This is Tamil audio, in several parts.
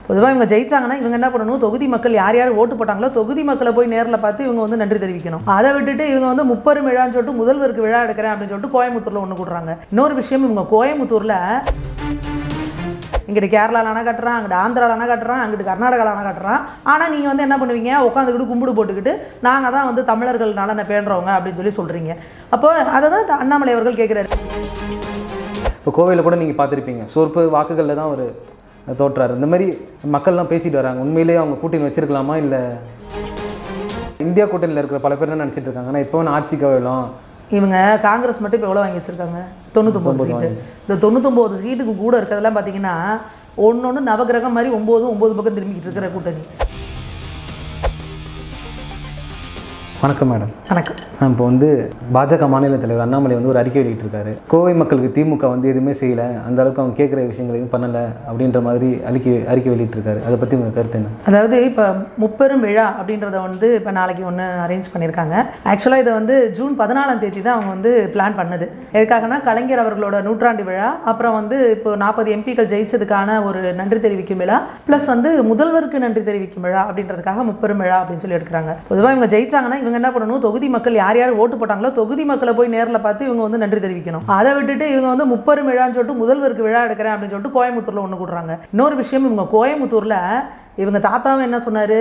பொதுவாக இவங்க ஜெயிச்சாங்கன்னா இவங்க என்ன பண்ணணும், தொகுதி மக்கள் யார் யார் ஓட்டு போட்டாங்களோ தொகுதி மக்களை போய் நேரில் பார்த்து இவங்க வந்து நன்றி தெரிவிக்கணும். அதை விட்டுட்டு இவங்க வந்து முப்பெரும் விழான்னு சொல்லிட்டு முதல்வருக்கு விழா எடுக்கிறேன் அப்படின்னு சொல்லிட்டு கோயம்புத்தூரில் ஒன்று கூடுறாங்க. இன்னொரு விஷயம், இவங்க கோயம்புத்தூரில் இங்கிட்டு கேரளாவில் அணை கட்டுறான், அங்கிட்டு ஆந்திராவில் அணை கட்டுறான், அங்கிட்டு கர்நாடகாவில் அணை கட்டுறான். ஆனால் நீங்கள் வந்து என்ன பண்ணுவீங்க, உட்காந்துக்கிட்டு கும்பிடு போட்டுக்கிட்டு நாங்கள் தான் வந்து தமிழர்கள் நலனை பேணுறவங்க அப்படின்னு சொல்லி சொல்கிறீங்க. அப்போ அதை தான் அண்ணாமலை அவர்கள் கேட்குறாரு. இப்போ கோவையில் கூட நீங்கள் பார்த்துருப்பீங்க, சொற்ப வாக்குகளில் தான் ஒரு தோற்றாரு. இந்த மாதிரி மக்கள்லாம் பேசிட்டு வராங்க. உண்மையிலேயே அவங்க கூட்டணி வச்சிருக்கலாமா, இல்லை இந்தியா கூட்டணியில் இருக்கிற பல பேர் என்ன நினச்சிட்டு இருக்காங்க, ஆனால் இப்போ ஆட்சிக்கு வரலாம். இவங்க காங்கிரஸ் மட்டும் இப்போ எவ்வளோ வாங்கி வச்சுருக்காங்க, 99 சீட்டு. இந்த 99 சீட்டுக்கு கூட இருக்கிறதெல்லாம் பார்த்தீங்கன்னா ஒன்று நவகிரகம் மாதிரி 9 பக்கம் திரும்பிக்கிட்டு இருக்கிற கூட்டணி. வணக்கம் மேடம். வணக்கம். இப்போ வந்து பாஜக மாநில தலைவர் அண்ணாமலை வந்து ஒரு அறிக்கை வெளியிட்டிருக்காரு. கோவை மக்களுக்கு திமுக வந்து எதுவுமே செய்யலை, அந்த அளவுக்கு அவங்க கேட்குற விஷயங்கள் எதுவும் பண்ணலை அப்படின்ற மாதிரி அறிக்கை வெளியிட்டிருக்காரு. அதை பற்றி உங்கள் கருத்து என்ன? அதாவது இப்போ முப்பெரும் விழா அப்படின்றத வந்து இப்போ நாளைக்கு ஒன்று அரேஞ்ச் பண்ணியிருக்காங்க. ஆக்சுவலாக இதை வந்து ஜூன் 14ஆம் தேதி தான் அவங்க வந்து பிளான் பண்ணது. எதுக்காகனா கலைஞர் அவர்களோட 100ஆண்டு விழா, அப்புறம் வந்து இப்போ 40 எம்பிக்கள் ஜெயிச்சதுக்கான ஒரு நன்றி தெரிவிக்கும் விழா, ப்ளஸ் வந்து முதல்வருக்கு நன்றி தெரிவிக்கும் விழா அப்படின்றதுக்காக முப்பெரும் விழா அப்படின்னு சொல்லி எடுக்கிறாங்க. பொதுவாக இவங்க ஜெயிச்சாங்கன்னா இவங்க என்ன பண்ணணும், தொகுதி மக்கள் யார் யார் ஓட்டு போட்டாங்களோ தொகுதி மக்களை போய் நேரில் பார்த்து இவங்க வந்து நன்றி தெரிவிக்கணும். அதை விட்டுட்டு இவங்க வந்து முப்பெரும் விழான்னு சொல்லிட்டு முதல்வருக்கு விழா எடுக்கிறேன் அப்படின்னு சொல்லிட்டு கோயம்புத்தூரில் ஒன்று கூடுறாங்க. இன்னொரு விஷயம், இவங்க கோயம்புத்தூரில் இவங்க தாத்தாவும் என்ன சொன்னார்,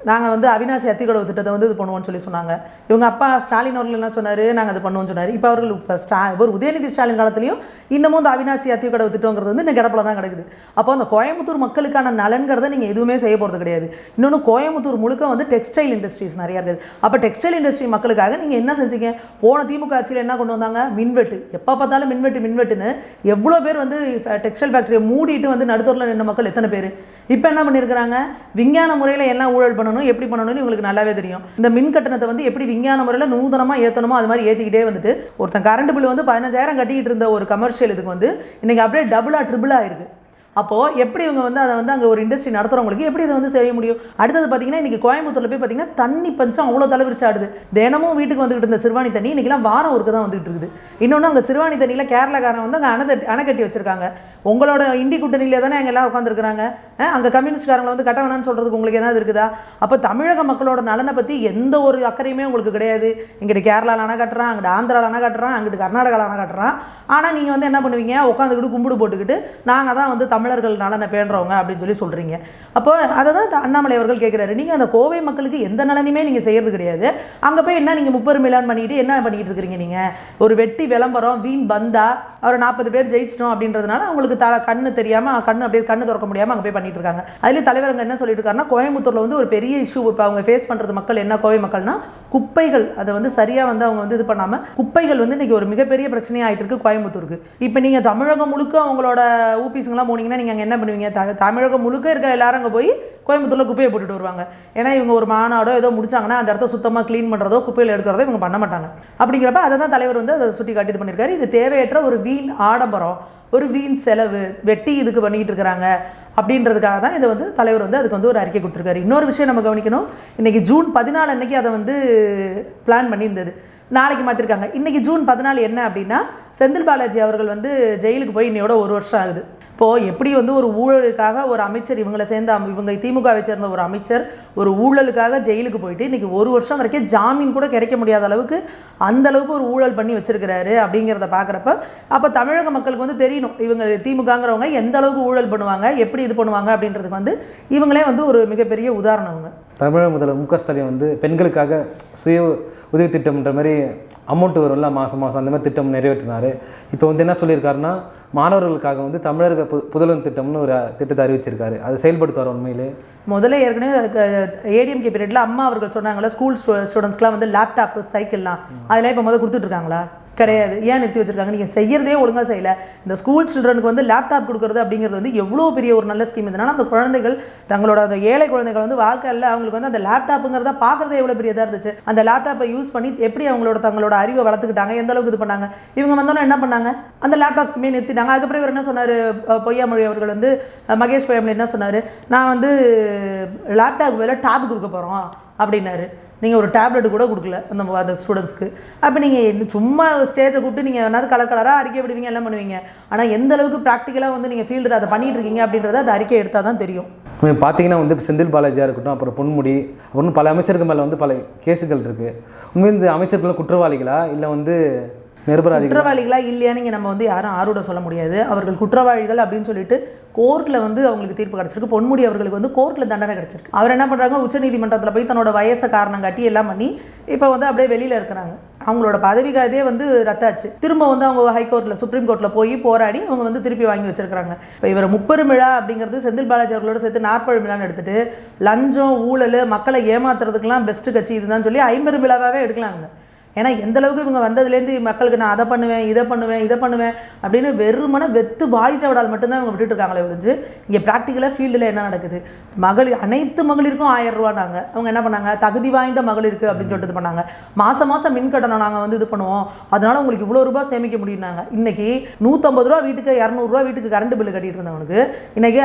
நாங்கள் வந்து அவினாசி அத்திக்கடவு திட்டத்தை வந்து இது பண்ணுவோம்னு சொல்லி சொன்னாங்க. இவங்க அப்பா ஸ்டாலின் அவர்கள் என்ன சொன்னார், நாங்கள் அது பண்ணுவோம்னு சொன்னார். இப்போ அவர்கள் இப்போ உதயநிதி ஸ்டாலின் காலத்துலையும் இன்னமும் இந்த அவினாசி அத்திக்கடவு திட்டங்கிறது வந்து இந்த கிடப்பில் தான் கிடக்குது. அப்போ அந்த கோயம்புத்தூர் மக்களுக்கான நலன்கிறத நீங்கள் எதுவுமே செய்ய போகிறது கிடையாது. இன்னொன்று கோயம்புத்தூர் முழுக்க வந்து டெக்ஸ்டைல் இண்டஸ்ட்ரீஸ் நிறையா இருக்குது. அப்போ டெக்ஸ்டைல் இண்டஸ்ட்ரி மக்களுக்காக நீங்கள் என்ன செஞ்சீங்க, போன திமுக ஆட்சியில் என்ன கொண்டு வந்தாங்க, மின்வெட்டு. எப்போ பார்த்தாலும் மின்வெட்டுன்னு எவ்வளோ பேர் வந்து டெக்ஸ்டைல் ஃபேக்ட்ரியை மூடிட்டு வந்து நடுத்தூரில் நின்ற மக்கள் எத்தனை பேர். இப்போ என்ன பண்ணியிருக்கிறாங்க, விஞ்ஞான முறையில் என்ன ஊழல் பண்ணணும், எப்படி பண்ணணும்னு உங்களுக்கு நல்லாவே தெரியும். இந்த மின் கட்டணத்தை வந்து எப்படி விஞ்ஞான முறையில் நூதனமாக ஏற்றணுமோ அது மாதிரி ஏற்றிக்கிட்டே வந்துட்டு ஒருத்தன் கரண்ட் பில் வந்து 15,000 கட்டிக்கிட்டு இருந்த ஒரு கமர்ஷியல் இதுக்கு வந்து இன்றைக்கி அப்படியே டபுளாக ட்ரிபிளாக இருக்குது. அப்போது எப்படி இவங்க வந்து அதை வந்து அங்கே ஒரு இண்டஸ்ட்ரி நடத்துகிறவங்களுக்கு எப்படி இதை வந்து செய்ய முடியும். அடுத்தது பார்த்தீங்கன்னா இன்றைக்கி கோயம்புத்தூரில் போய் பார்த்தீங்கன்னா தண்ணி பஞ்சம் அவ்வளோ தலைவிரிச்சு ஆடுது. தினமும் வீட்டுக்கு வந்துகிட்டு இருந்த சிறுவாணி தண்ணி இன்றைக்கெல்லாம் வாரம் ஒருக்கு தான் வந்துகிட்டு இருக்குது. இன்னொன்று அங்கே சிறுவாணி தண்ணியில் கேரளாக்காரன் வந்து அங்கே அணை கட்டி வச்சுருக்காங்க. உங்களோட இண்டி கூட்டணியில் தானே அங்கே எல்லாம் உட்காந்துருக்குறாங்க. அங்கே கம்யூனிஸ்ட்காரங்களை வந்து கட்ட வேணான்னு சொல்கிறதுக்கு உங்களுக்கு என்ன இருக்குதா. அப்போ தமிழக மக்களோட நலனை பற்றி எந்த ஒரு அக்கறையுமே உங்களுக்கு கிடையாது. இங்கிட்டு கேரளாவில் அணை கட்டுறான், அங்கிட்டு ஆந்திராவில் அணை கட்டுறான், அங்கிட்டு கர்நாடகாவில் அணை கட்டுறான். ஆனால் நீங்கள் வந்து என்ன பண்ணுவீங்க, உட்காந்துக்கிட்டு கும்பிடு போட்டுக்கிட்டு நாங்கள் தான் வந்து தமிழர்கள் நலனை பேணுறவங்க அப்படின்னு சொல்லி சொல்கிறீங்க. அப்போ அதை தான் அண்ணாமலை அவர்கள் கேட்குறாரு. நீங்கள் அந்த கோவை மக்களுக்கு எந்த நலனையுமே நீங்கள் செய்கிறது கிடையாது. அங்கே போய் என்ன நீங்கள் முப்பெரும் விழான்னு பண்ணிக்கிட்டு என்ன பண்ணிக்கிட்டு இருக்கிறீங்க. நீங்கள் ஒரு வெட்டி விளம்பரம் வீண் பந்தா அவர் 40 பேர் ஜெயிச்சிட்டோம் அப்படின்றதுனால அவங்களுக்கு கண்ணு தெரியாமல் அப்படியே கண்ணு திறக்க முடியாமல் அங்கே போய் பண்ணிட்டு இருக்காங்க. அதுலேயும் தலைவர் அங்கே என்ன சொல்லிட்டு இருக்காருன்னா, கோயம்புத்தூரில் வந்து ஒரு பெரிய இஷ்யூ இப்போ அவங்க ஃபேஸ் பண்ணுறது மக்கள் என்ன, கோவை மக்கள்னா குப்பைகள். அதை வந்து சரியாக வந்து அவங்க வந்து இது பண்ணாமல் குப்பைகள் வந்து இன்றைக்கி ஒரு மிகப்பெரிய பிரச்சனையாக ஆகிட்டு இருக்கு கோயம்புத்தூருக்கு. இப்போ நீங்கள் தமிழகம் முழுக்க அவங்களோட ஊபிஸுங்கெல்லாம் போனீங்கன்னா நீங்கள் அங்கே என்ன பண்ணுவீங்க, தமிழகம் முழுக்க இருக்க எல்லாரும் அங்கே போய் கோயம்புத்தூரில் குப்பையை போட்டுட்டு வருவாங்க. ஏன்னா இவங்க ஒரு மாநாடோ ஏதோ முடிச்சாங்கன்னா அந்த இடத்த சுத்தமாக க்ளீன் பண்ணுறதோ குப்பையில் எடுக்கிறதோ இவங்க பண்ண மாட்டாங்க. அப்படிங்கிறப்ப அதை தான் தலைவர் வந்து அதை சுட்டி காட்டி இது பண்ணியிருக்காரு. இது தேவையற்ற ஒரு வீண் ஆடம்பரம், ஒரு வீண் செலவு, வெட்டி இதுக்கு பண்ணிக்கிட்டு இருக்கிறாங்க அப்படின்றதுக்காக தான் இதை வந்து தலைவர் வந்து அதுக்கு வந்து ஒரு அறிக்கை கொடுத்துருக்காரு. இன்னொரு விஷயம் நம்ம கவனிக்கணும், இன்றைக்கி ஜூன் 14 அன்னைக்கு அதை வந்து பிளான் பண்ணியிருந்தது, நாளைக்கு மாற்றிருக்காங்க. இன்றைக்கி ஜூன் 14 என்ன அப்படின்னா, செந்தில் பாலாஜி அவர்கள் வந்து ஜெயிலுக்கு போய் இன்னையோட 1 வருஷம் ஆகுது. இப்போது எப்படி வந்து ஒரு ஊழலுக்காக ஒரு அமைச்சர் இவங்களை சேர்ந்த இவங்க திமுகவை சேர்ந்த ஒரு அமைச்சர் ஒரு ஊழலுக்காக ஜெயிலுக்கு போயிட்டு இன்றைக்கி 1 வருஷம் வரைக்கும் ஜாமீன் கூட கிடைக்க முடியாத அளவுக்கு அந்த அளவுக்கு ஒரு ஊழல் பண்ணி வச்சிருக்கிறாரு அப்படிங்கிறத பார்க்குறப்ப அப்போ தமிழக மக்களுக்கு வந்து தெரியணும் இவங்க திமுகங்கிறவங்க எந்த அளவுக்கு ஊழல் பண்ணுவாங்க, எப்படி இது பண்ணுவாங்க அப்படின்றதுக்கு வந்து இவங்களே வந்து ஒரு மிகப்பெரிய உதாரணம். அவங்க தமிழக முதல்வர் மு க ஸ்டாலின் வந்து பெண்களுக்காக சுய உதவி திட்டம்ன்ற மாதிரி அமௌண்ட் வரும்ல மாதம் அந்த மாதிரி திட்டம் நிறைவேற்றினார். இப்போ வந்து என்ன சொல்லியிருக்காருன்னா, மாணவர்களுக்காக வந்து தமிழக புதல்வன் திட்டம்னு ஒரு திட்டத்தை அறிவிச்சிருக்காரு. அதை செயல்படுத்துவார். உண்மையிலே முதல்ல ஏற்கனவே ஏடிஎம்கே பீரியடில் அம்மா அவர்கள் சொன்னாங்களா, ஸ்கூல் ஸ்டூடெண்ட்ஸ்க்குலாம் வந்து லேப்டாப்பு சைக்கிள்லாம் அதெல்லாம் இப்போ கொடுத்துட்ருக்காங்களா? கிடையாது. ஏன் நிறுத்தி வச்சிருக்காங்க? நீங்கள் செய்யறதே ஒழுங்காக செய்யலை. இந்த ஸ்கூல் சில்ட்ரனுக்கு வந்து லேப்டாப் கொடுக்குறது அப்படிங்கிறது வந்து எவ்வளோ பெரிய ஒரு நல்ல ஸ்கீம். இதனால் அந்த குழந்தைகள் தங்களோட அந்த ஏழை குழந்தைகள் வந்து வாழ்க்கையில் அவங்களுக்கு வந்து அந்த லேப்டாப்புங்கிறத பார்க்குறதே எவ்வளோ பெரிய இதாக இருந்துச்சு. அந்த லேப்டாப்பை யூஸ் பண்ணி எப்படி தங்களோட அறிவை வளர்த்துக்கிட்டாங்க, எந்த அளவுக்கு இது பண்ணாங்க. இவங்க வந்தோன்னா என்ன பண்ணாங்க, அந்த லேப்டாப் ஸ்கீமே நிறுத்திட்டாங்க. அதுக்கப்புறம் இவர் என்ன சொன்னார், பொய்யாமொழி அவர்கள் வந்து மகேஷ் பொய்யாமொழி என்ன சொன்னார், நான் வந்து லேப்டாப் வேலை டேப் கொடுக்க போகிறோம் அப்படின்னாரு. நீங்கள் ஒரு டேப்லெட் கூட கொடுக்கல அந்த ஸ்டூடெண்ட்ஸ்க்கு. அப்போ நீங்கள் சும்மா ஸ்டேஜை கூப்பிட்டு நீங்கள் என்னது கலராக அறிக்கை விடுவீங்க, எல்லாம் பண்ணுவீங்க. ஆனால் எந்த அளவுக்கு ப்ராக்டிக்கலாக வந்து நீங்கள் ஃபீல்டில் அதை பண்ணிகிட்டு இருக்கீங்க அப்படின்றத அந்த அறிக்கை எடுத்தால் தான் தெரியும். பார்த்தீங்கன்னா வந்து செந்தில் பாலாஜியாக இருக்கட்டும், அப்புறம் பொன்முடி, அப்புறம் பல அமைச்சர்கள் மேலே வந்து பல கேஸுகள் இருக்குது. உண்மையாக இந்த அமைச்சர்கள் குற்றவாளிகளா இல்லை வந்து நிரபராதிகள்? குற்றவாளிகளா இல்லையான்னு இங்கே நம்ம வந்து யாரும் ஆர்வட சொல்ல முடியாது. அவர்கள் குற்றவாளிகள் அப்படின்னு சொல்லிட்டு கோர்ட்டில் வந்து அவங்களுக்கு தீர்ப்பு கிடச்சிருக்கு. பொன்முடி அவர்களுக்கு வந்து கோர்ட்டில் தண்டனை கிடச்சிருக்கு. அவர் என்ன பண்ணுறாங்க, உச்சநீதிமன்றத்தில் போய் தன்னோட வயசை காரணம் காட்டி எல்லாம் பண்ணி இப்போ வந்து அப்படியே வெளியில் இருக்கிறாங்க. அவங்களோட பதவி காதே வந்து ரத்தாச்சு. திரும்ப வந்து அவங்க ஹைகோர்ட்டில் சுப்ரீம் கோர்ட்டில் போய் போராடி அவங்க வந்து திருப்பி வாங்கி வச்சிருக்காங்க. இப்போ இவர் 30 விழா அப்படிங்கிறது செந்தில் பாலாஜி அவர்களோட சேர்த்து 40 விழான்னு எடுத்துட்டு லஞ்சம் ஊழல் மக்களை ஏமாத்துறதுக்கெல்லாம் பெஸ்ட்டு கட்சி இதுதான் சொல்லி 50 விழாவாகவே எடுக்கலாங்க. ஏன்னா எந்தளவுக்கு இவங்க வந்ததுலேருந்து மக்களுக்கு நான் அதை பண்ணுவேன் இதை பண்ணுவேன் அப்படின்னு வெறுமனை வெத்து பாய்ச்சவிடால் மட்டும்தான் இவங்க விட்டுட்டு இருக்காங்களே ஒழிஞ்சு இங்கே ப்ராக்டிக்கலாக ஃபீல்டில் என்ன நடக்குது. அனைத்து மகளிருக்கும் 1000 ரூபானாங்க. அவங்க என்ன பண்ணாங்க, தகுதி வாய்ந்த மகளிருக்கு அப்படின்னு சொல்லிட்டு இது பண்ணாங்க. மாதம் மின் கட்டணம் நாங்கள் வந்து இது பண்ணுவோம், அதனால உங்களுக்கு இவ்வளோ ரூபாய் சேமிக்க முடியும்னாங்க. இன்னைக்கு 150 ரூபா வீட்டுக்கு 200 ரூபா வீட்டுக்கு கரண்ட் பில்லு கட்டிட்டு இருந்தவனுக்கு இன்னைக்கு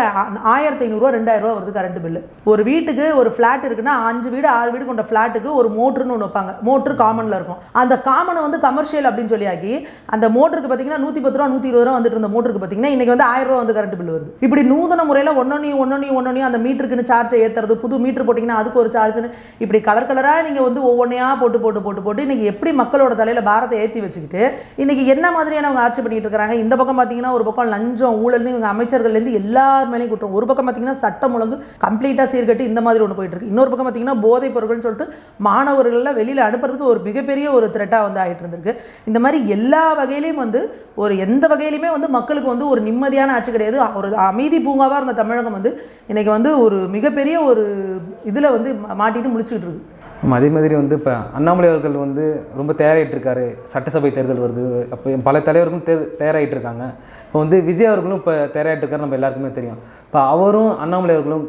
1500 ரூபா 2000 ரூபா வருது கரண்ட் பில்லு. ஒரு வீட்டுக்கு ஒரு ஃப்ளாட் இருக்குன்னா 5 வீடு 6 வீடு கொண்ட ஃப்ளாட்டுக்கு ஒரு மோட்டர்னு ஒன்று வைப்பாங்க. மோட்டர் காமனில் இருக்கும். அந்த காமனை வந்து கமர்ஷியல் அப்படின்னு சொல்லி ஆக்கி அந்த மோட்டருக்கு பார்த்தீங்கன்னா 110 ரூபா 120 ரூபா வந்துட்டு இருந்த மோட்டருக்கு பார்த்தீங்கன்னா இன்னைக்கு வந்து 1000 ரூபா வந்து கரண்ட் பில் வருது. இப்படி நூதன முறையில் ஒன்னொன்னையும் அந்த மீட்டருக்குன்னு சார்ஜை ஏற்றுறது, புது மீட்டர் போட்டிங்கன்னா அதுக்கு ஒரு சார்ஜ்னு இப்படி கலராக நீங்கள் வந்து ஒவ்வொன்றையா போட்டு இன்னைக்கு எப்படி மக்களோட தலையில் பாரத்தை ஏற்றி வச்சுக்கிட்டு இன்னைக்கு என்ன மாதிரியான அவங்க ஆட்சி பண்ணிட்டு இருக்காங்க. இந்த பக்கம் பார்த்தீங்கன்னா ஒரு பக்கம் லஞ்சம் ஊழல்னு இவங்க அமைச்சர்கள்லேருந்து எல்லார் மேலேயும் குற்றம். ஒரு பக்கம் பார்த்தீங்கன்னா சட்டம் ஒழுங்கு கம்ப்ளீட்டாக சீர்கட்டி இந்த மாதிரி ஒன்று போயிட்டு இருக்கு. இன்னொரு பக்கம் பார்த்தீங்கன்னா போதைப் பொருள்னு சொல்லிட்டு மாணவர்கள்லாம் வெளியில் அனுப்புறதுக்கு ஒரு மிகப்பெரிய ஒரு த்ரெட்டாக வந்து ஆகிட்டு இருந்திருக்கு. இந்த மாதிரி எல்லா வகையிலையும் வந்து ஒரு எந்த வகையிலுமே வந்து மக்களுக்கு வந்து ஒரு நிம்மதியான ஆட்சி கிடையாது. ஒரு அமைதி பூங்காவாக இருந்த தமிழகம் வந்து இன்னைக்கு வந்து ஒரு மிகப்பெரிய ஒரு இதில் வந்து மாட்டிட்டு முடிச்சுக்கிட்டு இருக்கு. அதே மாதிரி வந்து இப்போ அண்ணாமலை அவர்கள் வந்து ரொம்ப தயாராகிட்டு இருக்காரு. சட்டசபை தேர்தல் வருது, அப்போ பல தலைவர்களும் தயாராகிட்டு இருக்காங்க. இப்போ வந்து விஜய் அவர்களும் இப்போ தயாராகிட்டு இருக்காரு, நம்ம எல்லாருக்குமே தெரியும். இப்போ அவரும் அண்ணாமலை அவர்களும்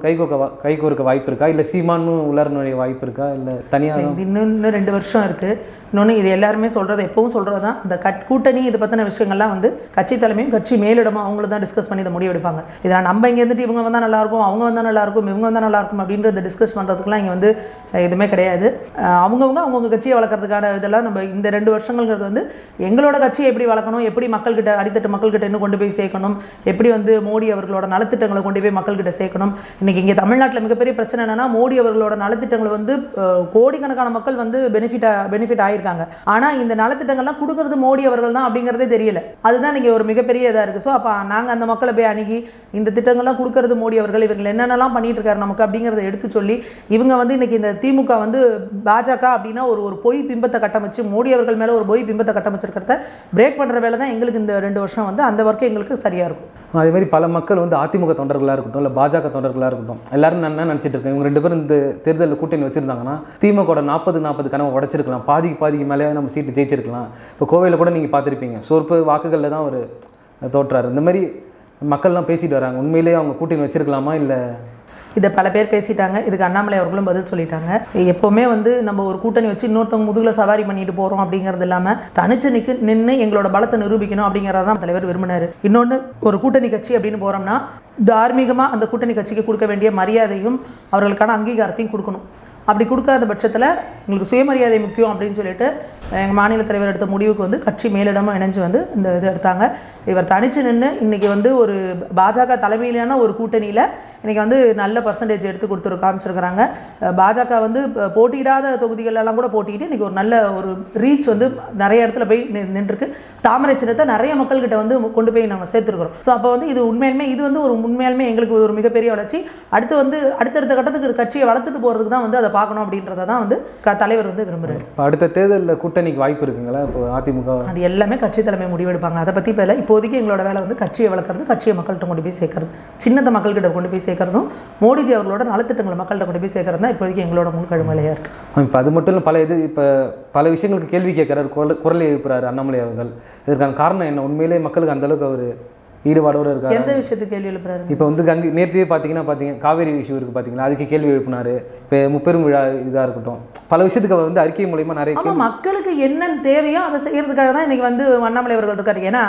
கைகோர்க்க வாய்ப்பு இருக்கா, இல்லை சீமானும் உள்ளார நுழைய வாய்ப்பு இருக்கா, இல்லை தனியாக? இன்னும் 2 வருஷம் இருக்குது. இன்னொன்று இது எல்லாருமே சொல்கிறது, எப்பவும் சொல்கிறது தான், இந்த கூட்டணி இது பற்றின விஷயங்கள்லாம் வந்து கட்சி தலைமையும் கட்சி மேலிடமும் அவங்கள தான் டிஸ்கஸ் பண்ணி இதை முடிவெடுப்பாங்க. இதில் நம்ம இங்கே இருந்துட்டு இவங்க வந்தால் நல்லாயிருக்கும், அவங்க வந்தால் நல்லாயிருக்கும், இவங்க வந்தால் நல்லாயிருக்கும் அப்படின்ற இந்த டிஸ்கஸ் பண்ணுறதுக்குலாம் இங்கே வந்து எதுவுமே கிடையாது. அவங்கவுங்க கட்சியை வளர்க்குறதுக்கான இதெல்லாம் நம்ம இந்த 2 வருஷங்கிறது வந்து எங்களோட கட்சியை எப்படி வளர்க்கணும், எப்படி மக்கள்கிட்ட அடித்தட்டு மக்கள்கிட்ட இன்னும் கொண்டு போய் சேர்க்கணும், எப்படி வந்து மோடி அவர்களோட நலத்திட்டங்களை கொண்டு போய் மக்கள்கிட்ட சேர்க்கணும். இன்றைக்கி இங்கே தமிழ்நாட்டில் மிகப்பெரிய பிரச்சனை என்னென்னா, மோடி அவர்களோட நலத்திட்டங்களை வந்து கோடிக்கணக்கான மக்கள் வந்து பெனிஃபிட் ஆகிருக்காங்க. ஆனால் இந்த நலத்திட்டங்கள்லாம் கொடுக்கறது மோடி அவர்கள் தான் அப்படிங்கிறதே தெரியல. அதுதான் நீங்கள் ஒரு மிகப்பெரிய இதாக இருக்குது. ஸோ அப்போ நாங்கள் அந்த மக்களை போய் அணுகி இந்த திட்டங்கள்லாம் கொடுக்கறது மோடி அவர்கள், இவர்கள் என்னென்னலாம் பண்ணிட்டு இருக்காரு நமக்கு அப்படிங்கிறத எடுத்து சொல்லி இவங்க வந்து இன்னைக்கு இந்த திமுக வந்து பாஜக அப்படின்னா ஒரு பொய் பிம்பத்தை கட்டமைச்சு மோடி அவர்கள் மேலே ஒரு பொய் பிம்பத்தை கட்டமைச்சிருக்கிறத பிரேக் பண்ணுற வேலை தான் எங்களுக்கு இந்த 2 வருஷம் வந்து அந்த ஒர்க்கு எங்களுக்கு சரியாக இருக்கும். அதே மாதிரி பல மக்கள் வந்து அதிமுக தொண்டர்களாக இருக்கட்டும், இல்லை பாஜக தொண்டர்களாக இருக்கட்டும், எல்லாரும் நான் என்ன நினச்சிட்டு இருக்கேன், இவங்க 2 பேரும் இந்த தேர்தலில் கூட்டணி வச்சுருந்தாங்கன்னா திமுக 40 கனவு உடைச்சிருக்கலாம், பாதிக்கு மேலே நம்ம சீட்டு ஜெயிச்சிருக்கலாம். இப்போ கோவையில் கூட நீங்கள் பார்த்துருப்பீங்க, சொற்ப வாக்குகளில் தான் அவர் தோற்றாரு. இந்த மாதிரி மக்கள்லாம் பேசிட்டு வராங்க. உண்மையிலேயே அவங்க கூட்டணி வச்சிருக்கலாமா, இல்லை? இதை பல பேர் பேசிட்டாங்க. இதுக்கு அண்ணாமலை அவர்களும் பதில் சொல்லிட்டாங்க. எப்போவுமே வந்து நம்ம ஒரு கூட்டணி வச்சு இன்னொருத்தவங்க முதுகில் சவாரி பண்ணிட்டு போகிறோம் அப்படிங்கிறது இல்லாமல் தனிச்சு நின்று எங்களோட பலத்தை நிரூபிக்கணும் அப்படிங்கிறதான் தலைவர் விரும்பினார். இன்னொன்று, ஒரு கூட்டணி கட்சி அப்படின்னு போகிறோம்னா தார்மீகமாக அந்த கூட்டணி கட்சிக்கு கொடுக்க வேண்டிய மரியாதையும் அவர்களுக்கான அங்கீகாரத்தையும் கொடுக்கணும். அப்படி கொடுக்காத பட்சத்தில் எங்களுக்கு சுயமரியாதை முக்கியம் அப்படின்னு சொல்லிட்டு எங்கள் மாநில தலைவர் எடுத்த முடிவுக்கு வந்து கட்சி மேலிடமும் இணைஞ்சு வந்து இந்த இது எடுத்தாங்க. இவர் தனிச்சு நின்று இன்றைக்கி வந்து ஒரு பாஜக தலைமையிலான ஒரு கூட்டணியில் இன்றைக்கி வந்து நல்ல பர்சன்டேஜ் எடுத்து காமிச்சிருக்கிறாங்க. பாஜக வந்து போட்டியிடாத தொகுதிகளெல்லாம் கூட போட்டிக்கிட்டு இன்றைக்கி ஒரு நல்ல ஒரு ரீச் வந்து நிறைய இடத்துல போய் நின்றுருக்கு. தாமரை சின்னத்தை நிறைய மக்கள்கிட்ட வந்து கொண்டு போய் நாங்கள் சேர்த்துருக்குறோம். ஸோ அப்போ வந்து இது உண்மையாலுமே உண்மையாலுமே எங்களுக்கு ஒரு மிகப்பெரிய வளர்ச்சி. அடுத்து வந்து அடுத்தடுத்த கட்டத்துக்கு கட்சியை வளர்த்துட்டு போகிறதுக்கு தான் வந்து அதை பார்க்கணும் அப்படின்றத தான் வந்து தலைவர் வந்து விரும்புகிறார். இப்போ அடுத்த தேர்தலில் கூட்டணிக்கு வாய்ப்பு இருக்குங்களா? இப்போ அதிமுக அது எல்லாமே கட்சி தலைமை முடிவெடுப்பாங்க. அதை பற்றி இப்போ இப்போதைக்கு எங்களோட வேலை வந்து கட்சியை வளர்க்குறது, கட்சியை மக்கள்கிட்ட கொண்டு போய் சேர்க்கறது, சின்னத்தை மக்கள்கிட்ட கொண்டு போய் சேர்க்கறதும் மோடிஜி அவர்களோட நலத்திட்டங்களை மக்கள்கிட்ட கொண்டு போய் சேர்க்கறது தான் இப்போதைக்கு எங்களோட முழு கழுமலையாக இருக்குது. இப்போ அது மட்டும் இல்லை, இப்போ பல விஷயங்களுக்கு கேள்வி கேட்குறாரு, குரல் எழுப்புறாரு அண்ணாமலை அவர்கள். இதற்கான காரணம் என்ன? உண்மையிலே மக்களுக்கு அந்தளவுக்கு அவர் ஈடுபாடோடு இருக்காரு. எந்த விஷயத்துக்கு கேள்வி எழுப்புறாரு? இப்போ வந்து நேற்றையே பார்த்தீங்க காவேரி இஷ்யூ இருக்குது பார்த்தீங்களா, அதுக்கு கேள்வி எழுப்பினார். இப்போ முப்பெரும் விழா இதாக இருக்கட்டும், பல விஷயத்துக்கு அவர் வந்து அறிக்கை மூலயமா நிறைய மக்களுக்கு என்னென்ன தேவையோ அதை செய்யறதுக்காக தான் இன்னைக்கு வந்து அண்ணாமலை அவர்கள் இருக்காரு. ஏன்னா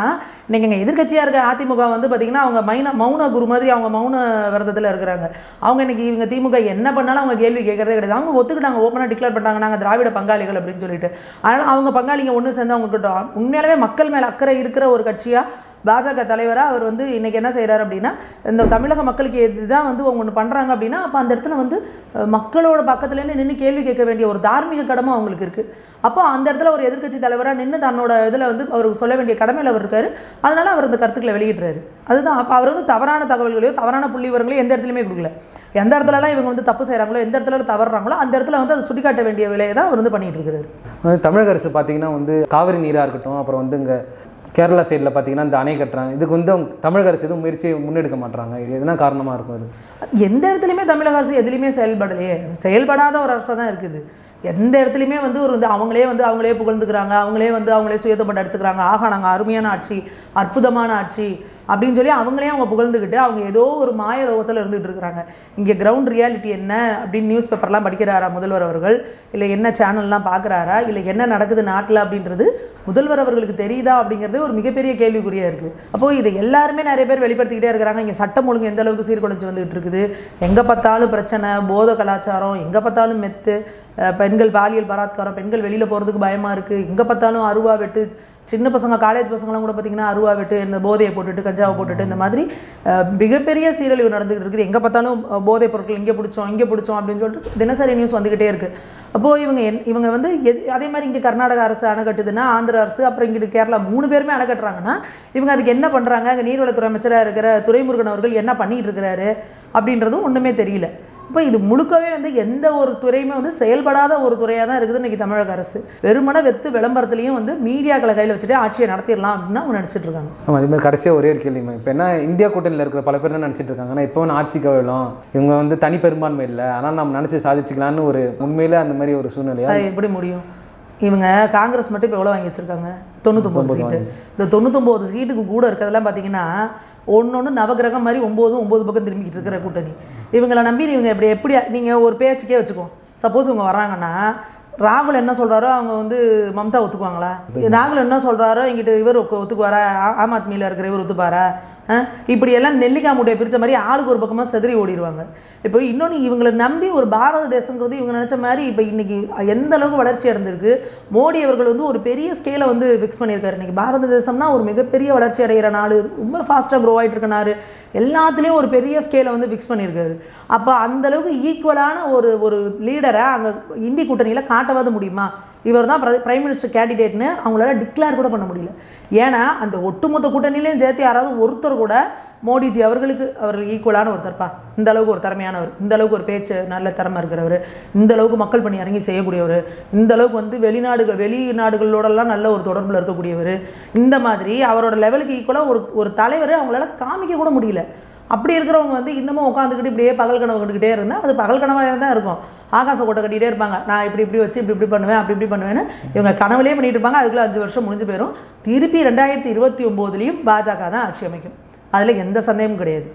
இன்னைக்கு இங்கே எதிர்கட்சியாக இருக்க அதிமுக வந்து பார்த்தீங்கன்னா அவங்க மௌன குரு மாதிரி அவங்க மௌன விரதத்தில் இருக்கிறாங்க. அவங்க இன்னைக்கு இவங்க திமுக என்ன பண்ணாலும் அவங்க கேள்வி கேட்கறதே கிடையாது. அவங்க ஒத்துக்கிட்டாங்க, ஓப்பனாக டிக்ளேர் பண்ணாங்க நாங்கள் திராவிட பங்காளிகள் அப்படின்னு சொல்லிட்டு. அதனால் அவங்க பங்காளிங்க ஒன்று சேர்ந்து அவங்க கிட்ட உண்மையாலே மக்கள் மேலே அக்கறை இருக்கிற ஒரு கட்சியாக பாஜக தலைவராக அவர் வந்து இன்றைக்கி என்ன செய்கிறார் அப்படின்னா, இந்த தமிழக மக்களுக்கு இதுதான் வந்து அவங்க ஒன்று பண்ணுறாங்க அப்படின்னா, அப்போ அந்த இடத்துல வந்து மக்களோட பக்கத்துலேருந்து நின்று கேள்வி கேட்க வேண்டிய ஒரு தார்மீக கடமை அவங்களுக்கு இருக்குது. அப்போ அந்த இடத்துல ஒரு எதிர்க்கட்சி தலைவராக நின்று தன்னோட இதில் வந்து அவருக்கு சொல்ல வேண்டிய கடமையில் அவர் இருக்கார். அதனால் அவர் அந்த கருத்துக்களை வெளியிடுறாரு. அதுதான். அப்போ அவர் வந்து தவறான தகவல்களையோ தவறான புள்ளி விவரங்களையோ எந்த இடத்துலையுமே கொடுக்கல. எந்த இடத்துலலாம் இவங்க வந்து தப்பு செய்கிறாங்களோ, எந்த இடத்துல தவறுறாங்களோ அந்த இடத்துல வந்து அதை சுட்டிக்காட்ட வேண்டிய வேலையை தான் அவர் வந்து பண்ணிகிட்டு இருக்கிறாரு. தமிழக அரசு பார்த்தீங்கன்னா வந்து காவிரி நீராக இருக்கட்டும், அப்புறம் வந்து இங்கே கேரளா சைடில் பார்த்தீங்கன்னா இந்த அணை கட்டுறாங்க. இதுக்கு வந்து தமிழக அரசு எதுவும் முயற்சியை முன்னெடுக்க மாட்டாங்க. இது எதுனா காரணமாக இருக்கும்? அது எந்த இடத்துலையுமே தமிழக அரசு எதுலையுமே செயல்படலையே. செயல்படாத ஒரு அரசாக தான் இருக்குது. எந்த இடத்துலையுமே வந்து ஒரு அவங்களே புகழ்ந்துக்கிறாங்க, அவங்களே சுயத்தப்பட்டு அடிச்சுக்கிறாங்க. ஆகா நாங்கள் அருமையான ஆட்சி, அற்புதமான ஆட்சி அப்படின்னு சொல்லி அவங்க புகழ்ந்துக்கிட்டு அவங்க ஏதோ ஒரு மாய லோகத்தில் இருந்துகிட்டு இருக்கிறாங்க. இங்கே கிரவுண்ட் ரியாலிட்டி என்ன அப்படின்னு நியூஸ் பேப்பர்லாம் படிக்கிறாரா முதல்வர் அவர்கள்? இல்லை என்ன சேனல்லாம் பார்க்குறாரா? இல்லை என்ன நடக்குது நாட்டில் அப்படின்றது முதல்வர் அவர்களுக்கு தெரியுதா அப்படிங்கிறது ஒரு மிகப்பெரிய கேள்விக்குறியாக இருக்குது. அப்போது இதை எல்லாருமே நிறைய பேர் வெளிப்படுத்திக்கிட்டே இருக்கிறாங்க. இங்கே சட்டம் ஒழுங்கு எந்த அளவுக்கு சீர்குலைச்சு வந்துகிட்டு இருக்குது, எங்கே பார்த்தாலும் பிரச்சனை, போத கலாச்சாரம், எங்கே பார்த்தாலும் மெத்து, பெண்கள் பாலியல் பலாத்காரம், பெண்கள் வெளியில் போகிறதுக்கு பயமாக இருக்குது, எங்கே பார்த்தாலும் அருவா வெட்டு, சின்ன பசங்க காலேஜ் பசங்களாம் கூட பார்த்திங்கன்னா அருவா வெட்டு, இந்த போதையை போட்டுட்டு கஞ்சாவை போட்டுட்டு இந்த மாதிரி மிகப்பெரிய சீரழிவு நடந்துகிட்டு இருக்குது. எங்கே பார்த்தாலும் போதைப் பொருட்கள் இங்கே பிடிச்சோம் அப்படின்னு சொல்லிட்டு தினசரி நியூஸ் வந்துக்கிட்டே இருக்குது. அப்போது இவங்க வந்து அதே மாதிரி இங்கே கர்நாடக அரசு அணை கட்டுதுன்னா, ஆந்திர அரசு, அப்புறம் இங்கிட்டு கேரளா 3 பேருமே அணை கட்டுறாங்கன்னா இவங்க அதுக்கு என்ன பண்ணுறாங்க? அங்கே நீர்வளத்துறை அமைச்சராக இருக்கிற துரைமுருகன் அவர்கள் என்ன பண்ணிகிட்டு இருக்கிறாரு அப்படின்றதும் ஒன்றுமே தெரியல. இப்போ இது முழுக்கவே வந்து எந்த ஒரு துறையுமே வந்து செயல்படாத ஒரு துறையாக தான் இருக்குது இன்றைக்கி தமிழக அரசு. வெறுமன விளம்பரத்துலையும் வந்து மீடியாக்களை கையில் வச்சுட்டு ஆட்சியை நடத்திடலாம் அப்படின்னு அவங்க நினச்சிட்டு இருக்காங்க. ஆமாம், இது மாதிரி கடைசியாக ஒரே ஒரு கேள்விமா, இப்போ என்ன இந்தியா கூட்டணியில் இருக்கிற பல பேர் என்ன நினச்சிட்டு இருக்காங்கன்னா, இப்போ ஒன்று ஆட்சிக்கு வரலாம், இவங்க வந்து தனி பெரும்பான்மை இல்லை, ஆனால் நம்ம நினச்சி சாதிச்சுக்கலான்னு ஒரு உண்மையிலே அந்த மாதிரி ஒரு சூழ்நிலையா? அது எப்படி முடியும்? இவங்க காங்கிரஸ் மட்டும் இப்போ எவ்வளோ வாங்கி வச்சுருக்காங்க? 99 சீட்டு. இந்த 99 சீட்டுக்கு கூட இருக்கிறதெல்லாம் பார்த்தீங்கன்னா ஒன்று நவகிரகம் மாதிரி 9 பக்கம் திரும்பிக்கிட்டு இருக்கிற கூட்டணி. இவங்களை நம்பி இவங்க எப்படி நீங்கள் ஒரு பேச்சுக்கே வச்சுக்கோ. சப்போஸ் இவங்க வராங்கன்னா ராகுல் என்ன சொல்கிறாரோ அவங்க வந்து மம்தா ஒத்துக்குவாங்களா? ராகுல் என்ன சொல்கிறாரோ இங்கிட்ட இவர் ஒத்துக்குவாரா? ஆம் ஆத்மியில் இருக்கிற இவர் ஒத்துப்பாரா? இப்படியெல்லாம் நெல்லிக்காய் மூட்டையை பிரித்த மாதிரி ஆளுக்கு ஒரு பக்கமாக செதறி ஓடிடுவாங்க. இப்போ இன்னொன்று இவங்களை நம்பி ஒரு பாரத தேசங்கிறது இவங்க நினச்ச மாதிரி இப்போ இன்றைக்கி எந்த அளவுக்கு வளர்ச்சி அடைந்திருக்கு. மோடி அவர்கள் வந்து ஒரு பெரிய ஸ்கேலை வந்து ஃபிக்ஸ் பண்ணியிருக்காரு. இன்றைக்கி பாரத தேசம்னா ஒரு மிகப்பெரிய வளர்ச்சி அடைகிற நாடு, ரொம்ப ஃபாஸ்ட்டாக க்ரோ ஆகிட்டு இருக்க நாடு, எல்லாத்துலேயும் ஒரு பெரிய ஸ்கேலை வந்து ஃபிக்ஸ் பண்ணியிருக்காரு. அப்போ அந்தளவுக்கு ஈக்குவலான ஒரு லீடரை அங்கே இந்தி கூட்டணியில் காட்டவாது முடியுமா? இவர் தான் பிரைம் மினிஸ்டர் கேண்டிடேட்னு அவங்களால டிக்ளேர் கூட பண்ண முடியல. ஏன்னா அந்த ஒட்டுமொத்த கூட்டணியிலையும் சேர்த்து யாராவது ஒருத்தர் கூட மோடிஜி அவர்களுக்கு அவர் ஈக்குவலான ஒருத்தர்ப்பா, இந்த அளவுக்கு ஒரு திறமையானவர், இந்த அளவுக்கு ஒரு பேச்சு நல்ல திறமை இருக்கிறவர், இந்த அளவுக்கு மக்கள் பணி இறங்கி செய்யக்கூடியவர், இந்த அளவுக்கு வந்து வெளிநாடுகளோடலாம் நல்ல ஒரு தொடர்பில் இருக்கக்கூடியவர், இந்த மாதிரி அவரோட லெவலுக்கு ஈக்குவலாக ஒரு தலைவர் அவங்களால காமிக்க கூட முடியல. அப்படி இருக்கிறவங்க வந்து இன்னமும் உட்காந்துக்கிட்டு இப்படியே பகல் கனவு கண்டுக்கிட்டே இருந்தால் அது பகல் கனவாக தான் இருக்கும். ஆகாச கோட்டை கட்டிகிட்டே இருப்பாங்க, நான் இப்படி வச்சு இப்படி பண்ணுவேன் அப்படி பண்ணுவேன்னு இவங்க கனவுலேயே பண்ணிட்டு இருப்பாங்க. அதுக்குள்ளே 5 வருஷம் முடிஞ்சு போயிடும். திருப்பி 2029 பாஜக தான் ஆட்சி அமைக்கும். அதில் எந்த சந்தேகமும் கிடையாது.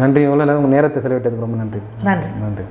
நன்றி. இவ்வளோ நேரம் உங்கள் நேரத்தை செலவிட்டதுக்கு ரொம்ப நன்றி. நன்றி.